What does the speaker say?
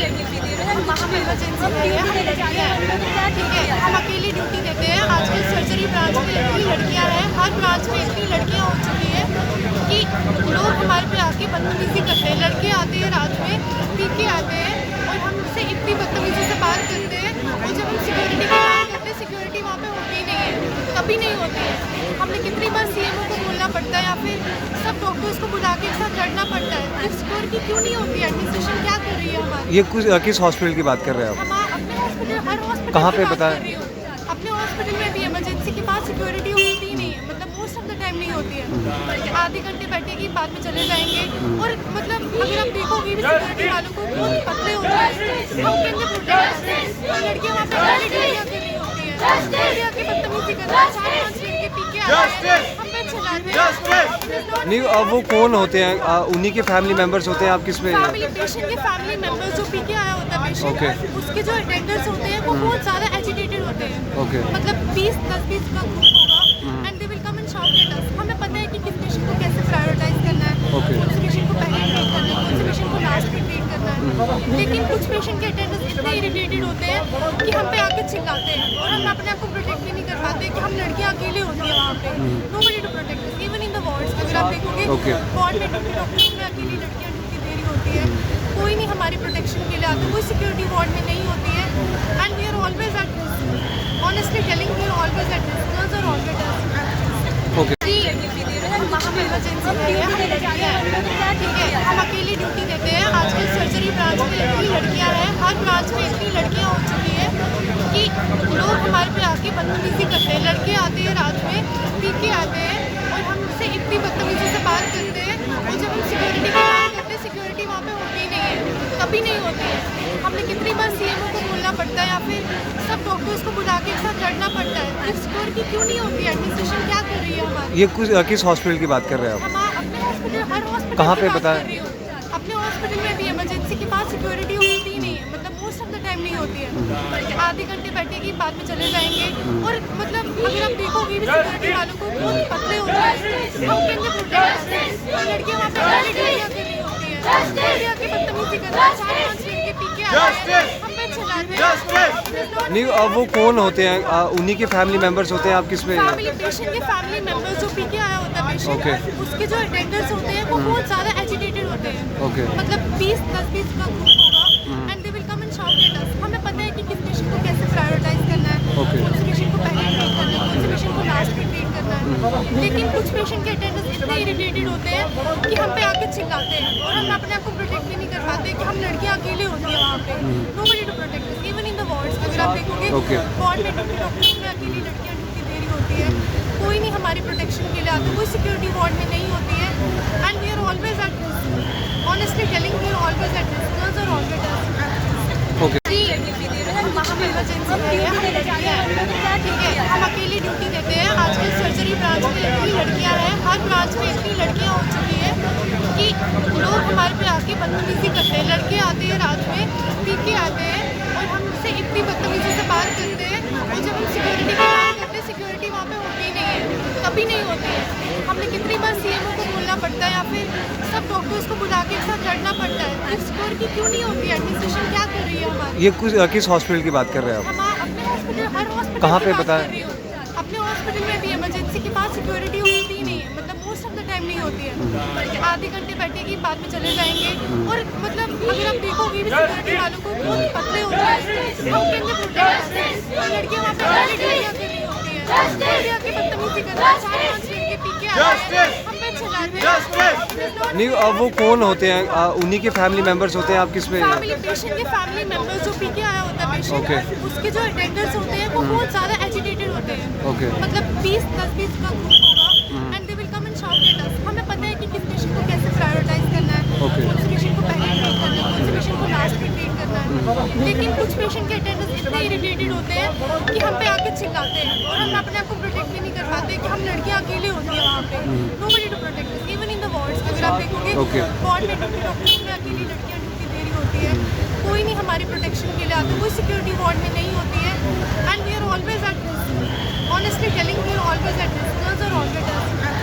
हम इमरजेंसी में हैं, ठीक है, हम अकेली ड्यूटी देते हैं। आजकल सर्जरी ब्रांच में इतनी लड़कियां हैं, हर ब्रांच में इतनी लड़कियां हो चुकी है कि लोग हमारे पे आके बदतमीजी करते हैं। लड़के आते हैं रात में, पी के आते हैं और हमसे इतनी बदतमीजी से बात करते हैं। और जब हम सिक्योरिटी की बात करते हैं, सिक्योरिटी वहाँ पे होती ही नहीं है, कभी नहीं होती है। हमने कितनी बार सीएमओ को बोलना पड़ता है या फिर सब डॉक्टर्स को बुला के एक साथ लड़ना पड़ता है। फिर सिक्योरिटी क्यों नहीं होती है? एडमिनिस्ट्रेशन क्या कर रही है हमारी? ये किस हॉस्पिटल की बात कर रहे हैं आप? हम अपने हॉस्पिटल, हर हॉस्पिटल कहाँ की पे बात बताएं? कर रही हूँ। अपने हॉस्पिटल में भी इमरजेंसी के पास सिक्योरिटी होती ही नहीं है, मतलब मोस्ट ऑफ द टाइम नहीं होती है। बल्कि आधे घंटे बैठेगी, बाद में चले जाएंगे। और मतलब अगर आप देखोगे भी सिक्योरिटी वालों को बहुत पतले होते हैं, हम कहते प्रोटेक्ट लड़कियाँ वहाँ पे लड़कियाँ अकेली होती है, लड़कियाँ की बदतमीजी करते हैं, 4-5 लड़के पी के आते हैं, हम पे चलाते हैं। नहीं, अब वो कौन होते हैं? उन्हीं के फैमिली मेंबर्स होते हैं? आप किस में? फैमिली पेशेंट के फैमिली मेंबर्स जो पी के आया होता है पेशेंट, उसके जो अटेंडर्स होते हैं वो बहुत ज़्यादा एजिटेटेड होते हैं। मतलब 10-20 का ग्रुप होगा and they will come and shout at us. हमें पता है कि किस पेशेंट को कैसे प्रायोरिटाइज करना है, कौन से पेशेंट को पहले ट्रीट करना है, कौन से पेशेंट को लास्ट में ट्रीट करना है। लेकिन कुछ पेशेंट के अटेंडर्स इतने इरिटेटेड होते हैं कि हम पे आके चिल्लाते हैं और हम अपने आप को प्रोटेक्ट भी नहीं कर पाते कि हम लड़कियाँ अकेले होती हैं वहाँ पे। Nobody to protect us, even in the wards. अगर आप देखोगे वार्ड में डॉक्टर्स में अकेली लड़कियाँ ड्यूटी दे रही होती है, कोई नहीं हमारी प्रोटेक्शन के लिए आता, कोई सिक्योरिटी वार्ड में नहीं होती है। And we are always at risk, honestly telling, we are always at risk, girls are always at risk. हम इमरजेंसी में हैं, ठीक है, हम अकेली ड्यूटी देते हैं। आजकल सर्जरी ब्रांच में इतनी लड़कियां हैं, हर ब्रांच में इतनी लड़कियां हो चुकी है कि लोग हमारे पे आके बदतमीजी करते हैं। लड़के आते हैं रात में, पी के आते हैं और हमसे इतनी बदतमीजी से बात करते हैं। और जब हम सिक्योरिटी की बात करते हैं, सिक्योरिटी वहाँ पे होती ही नहीं है, कभी नहीं होती है। हमने कितनी बार सीएमओ को बोलना पड़ता है या फिर सब डॉक्टर्स को बुला के एक साथ लड़ना पड़ता है। फिर सिक्योरिटी क्यों नहीं होती है? एडमिनिस्ट्रेशन क्या कर रही है हमारी? ये किस हॉस्पिटल की बात कर रहे हैं आप? हम अपने हॉस्पिटल, हर हॉस्पिटल कहाँ की पे बात बताएं? कर रही हूँ। अपने हॉस्पिटल में भी इमरजेंसी के पास सिक्योरिटी होती ही नहीं है, मतलब मोस्ट ऑफ द टाइम नहीं होती है। बल्कि आधे घंटे बैठेगी, बाद में चले जाएंगे। और मतलब अगर आप देखोगे भी सिक्योरिटी वालों को बहुत पतले होते हैं, हम कहते प्रोटेक्ट लड़कियाँ वहाँ पे लड़कियाँ अकेली होती है, लड़कियाँ की बदतमीजी करते हैं, 4-5 लड़के पी के आते हैं, हम पे चलाते हैं। नहीं, अब वो कौन होते हैं? उन्हीं के फैमिली मेंबर्स होते हैं? आप किस में? फैमिली पेशेंट के फैमिली मेंबर्स जो पी के आया होता है पेशेंट, उसके जो अटेंडर्स होते हैं वो बहुत ज़्यादा एजिटेटेड होते हैं। मतलब 10-20 का ग्रुप होगा and they will come and shout at us. हमें पता है कि किस पेशेंट को कैसे प्रायोरिटाइज करना है, कौन से पेशेंट को पहले ट्रीट करना है, कौन से पेशेंट को लास्ट में ट्रीट करना है। लेकिन कुछ पेशेंट के अटेंडर्स इतने इरिटेटेड होते हैं कि हम पे आके चिल्लाते हैं और हम अपने आप को प्रोटेक्ट भी नहीं कर पाते कि हम लड़कियाँ अकेले होती हैं वहाँ पे। Nobody to protect us, even in the wards. अगर आप देखोगे वार्ड में डॉक्टर्स में अकेली लड़कियाँ ड्यूटी दे रही होती है, कोई नहीं हमारी प्रोटेक्शन के लिए आता, कोई सिक्योरिटी वार्ड में नहीं होती है। And we are always at risk, honestly telling, we are always at risk, girls are always at risk. हम इमरजेंसी में हैं, ठीक है, हम अकेली ड्यूटी देते हैं। आजकल सर्जरी ब्रांच में इतनी लड़कियां हैं, हर ब्रांच में इतनी लड़कियां हो चुकी है कि लोग हमारे पे आके बदतमीजी करते हैं। लड़के आते हैं रात में, पी के आते हैं और हमसे इतनी बदतमीजी से बात करते हैं। और जब हम सिक्योरिटी की बात करते हैं, सिक्योरिटी वहाँ पे होती ही नहीं है, कभी नहीं होती है। हमने कितनी बार सीएमओ को बोलना पड़ता है या फिर सब डॉक्टर्स को बुला के एक साथ लड़ना पड़ता है। फिर सिक्योरिटी क्यों नहीं होती है? एडमिनिस्ट्रेशन क्या कर रही है हमारी? ये किस हॉस्पिटल की बात कर रहे हैं आप? हम अपने हॉस्पिटल, हर हॉस्पिटल कहाँ की पे बात बताएं? कर रही हूँ। अपने हॉस्पिटल में भी इमरजेंसी के पास सिक्योरिटी होती ही नहीं है, मतलब मोस्ट ऑफ द टाइम नहीं होती है। बल्कि आधे घंटे बैठेगी, बाद में चले जाएंगे। और मतलब अगर आप देखोगे भी सिक्योरिटी वालों को बहुत पतले होते हैं, हम कहते प्रोटेक्ट लड़कियाँ वहाँ पे लड़कियाँ अकेली होती है, लड़कियाँ की बदतमीजी करते हैं, 4-5 लड़के पी के आते हैं, हम पे चलाते हैं। नहीं, अब वो कौन होते हैं? उन्हीं के फैमिली मेंबर्स होते हैं? आप किस में? फैमिली पेशेंट के फैमिली मेंबर्स जो पी के आया होता है पेशेंट, उसके जो अटेंडर्स होते हैं वो बहुत ज़्यादा एजिटेटेड होते हैं। मतलब 10-20 का ग्रुप होगा and they will come and shout at us. हमें पता है कि किस पेशेंट को कैसे प्रायोरिटाइज करना है, कौन से पेशेंट को पहले ट्रीट करना है, कौन से पेशेंट को लास्ट में ट्रीट करना है। लेकिन कुछ पेशेंट के अटेंडर्स इतने इरिटेटेड होते हैं कि हम पे आके चिल्लाते हैं और हम अपने आप को प्रोटेक्ट भी नहीं कर पाते कि हम लड़कियाँ अकेले होती हैं वहाँ पे। Nobody to protect us, even in the wards. अगर आप देखोगे वार्ड में डॉक्टर्स में अकेली लड़कियाँ ड्यूटी दे रही होती है, कोई नहीं हमारी प्रोटेक्शन के लिए आता, कोई सिक्योरिटी वार्ड में नहीं होती है। And we are always at risk, honestly telling, we are always at risk, girls are always at risk.